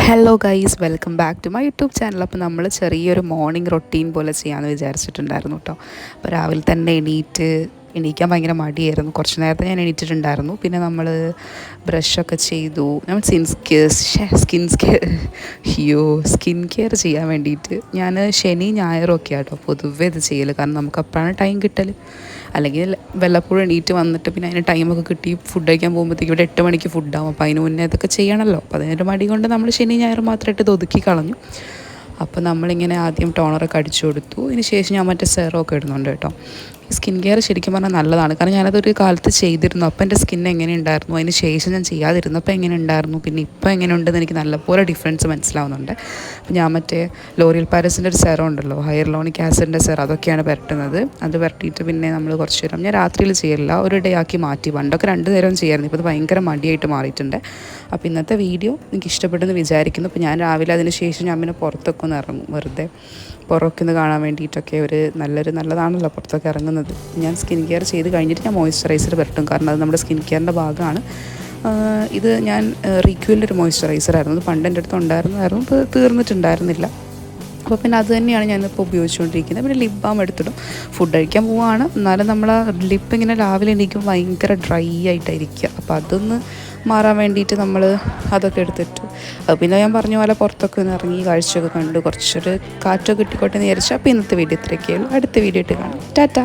Hello guys, welcome back to my YouTube channel. അപ്പോൾ നമ്മൾ ചെറിയൊരു മോർണിംഗ് റൊട്ടീൻ പോലെ ചെയ്യാമെന്ന് വിചാരിച്ചിട്ടുണ്ടായിരുന്നു കേട്ടോ. അപ്പോൾ രാവിലെ തന്നെ എണീക്കാൻ ഭയങ്കര മടിയായിരുന്നു. കുറച്ച് നേരത്തെ ഞാൻ എണീറ്റിട്ടുണ്ടായിരുന്നു. പിന്നെ നമ്മൾ ബ്രഷൊക്കെ ചെയ്തു. നമ്മൾ സ്കിൻ കെയർ ചെയ്യാൻ വേണ്ടിയിട്ട് ഞാൻ ശനി ഞായറും ഒക്കെ ആട്ടോ പൊതുവേ ഇത് ചെയ്യൽ. കാരണം നമുക്ക് അപ്പോഴാണ് ടൈം കിട്ടൽ. അല്ലെങ്കിൽ വല്ലപ്പോഴും എണീറ്റ് വന്നിട്ട് പിന്നെ അതിന് ടൈമൊക്കെ കിട്ടി ഫുഡ് കഴിക്കാൻ പോകുമ്പോഴത്തേക്ക് ഇവിടെ 8 മണിക്ക് ഫുഡാകും. അപ്പോൾ അതിന് മുന്നേ അതൊക്കെ ചെയ്യണമല്ലോ. അപ്പോൾ അതിനൊരു മടി കൊണ്ട് നമ്മൾ ശനി ഞായർ മാത്രമായിട്ട് ഇത് ഒതുക്കി കളഞ്ഞു. അപ്പോൾ നമ്മളിങ്ങനെ ആദ്യം ടോണറൊക്കെ അടിച്ചു കൊടുത്തു. അതിന് ശേഷം ഞാൻ മറ്റേ സെറമൊക്കെ ഇടുന്നുണ്ട് കേട്ടോ. ഈ സ്കിൻ കെയർ ശരിക്കും പറഞ്ഞാൽ നല്ലതാണ്. കാരണം ഞാനതൊരു കാലത്ത് ചെയ്തിരുന്നു. അപ്പോൾ എൻ്റെ സ്കിൻ എങ്ങനെ ഉണ്ടായിരുന്നു, അതിന് ശേഷം ഞാൻ ചെയ്യാതിരുന്നപ്പോൾ എങ്ങനെ ഉണ്ടായിരുന്നു, പിന്നെ ഇപ്പോൾ എങ്ങനെ ഉണ്ടെന്ന് എനിക്ക് നല്ലപോലെ ഡിഫറൻസ് മനസ്സിലാവുന്നുണ്ട്. അപ്പോൾ ഞാൻ മറ്റേ ലോറിയൽ പാരസിൻ്റെ ഒരു സെറം ഉണ്ടല്ലോ, ഹൈറലോണിക് ആസിഡിൻ്റെ സെറം, അതൊക്കെയാണ് പുരട്ടുന്നത്. അത് പുരട്ടിയിട്ട് പിന്നെ നമ്മൾ കുറച്ച് നേരം, ഞാൻ രാത്രിയിൽ ചെയ്യില്ല, ഒരു ഡേ ആക്കി മാറ്റി. പണ്ടൊക്കെ 2 നേരവും ചെയ്യായിരുന്നു. ഇപ്പോൾ അത് ഭയങ്കര മടിയായിട്ട് മാറിയിട്ടുണ്ട്. അപ്പോൾ ഇന്നത്തെ വീഡിയോ എനിക്ക് ഇഷ്ടപ്പെട്ടെന്ന് വിചാരിക്കുന്നു. അപ്പോൾ ഞാൻ രാവിലെ അതിന് ശേഷം ഞാൻ പിന്നെ പുറത്തൊക്കെ ഒന്ന് ഇറങ്ങും, വെറുതെ പുറമൊക്കെ ഒന്ന് കാണാൻ വേണ്ടിയിട്ടൊക്കെ. നല്ലതാണല്ലോ പുറത്തൊക്കെ ഇറങ്ങുന്നത്. ഞാൻ സ്കിൻ കെയർ ചെയ്ത് കഴിഞ്ഞിട്ട് ഞാൻ മോയ്സ്ചറൈസർ പുരട്ടും. കാരണം അത് നമ്മുടെ സ്കിൻ കെയറിൻ്റെ ഭാഗമാണ്. ഇത് ഞാൻ റീക്വലിൻ്റെ ഒരു മോയ്സ്ചറൈസറായിരുന്നു. അത് പണ്ട് എൻ്റെ അടുത്ത് ഉണ്ടായിരുന്നതായിരുന്നു, ഇപ്പോൾ തീർന്നിട്ടുണ്ടായിരുന്നില്ല. അപ്പോൾ പിന്നെ അത് തന്നെയാണ് ഞാനിപ്പോൾ ഉപയോഗിച്ചുകൊണ്ടിരിക്കുന്നത്. പിന്നെ ലിപ് ബാം എടുത്തിടും. ഫുഡ് കഴിക്കാൻ പോവുകയാണ്, എന്നാലും നമ്മൾ ലിപ്പ് ഇങ്ങനെ രാവിലെ എണീക്കുമ്പോൾ ഭയങ്കര ഡ്രൈ ആയിട്ടായിരിക്കുക. അപ്പോൾ അതൊന്ന് മാറാൻ വേണ്ടിയിട്ട് നമ്മൾ അതൊക്കെ എടുത്തിട്ടു. പിന്നെ ഞാൻ പറഞ്ഞ പോലെ പുറത്തൊക്കെ ഒന്ന് ഇറങ്ങി കാഴ്ചയൊക്കെ കണ്ട് കുറച്ചൊരു കാറ്റൊക്കെ കിട്ടിക്കോട്ടെ എന്ന് വിചാരിച്ചു. അപ്പോൾ ഇന്നത്തെ വീഡിയോ ഇത്രയൊക്കെയുള്ളൂ. അടുത്ത വീഡിയോ ഇട്ട് കാണാം. ടാറ്റ.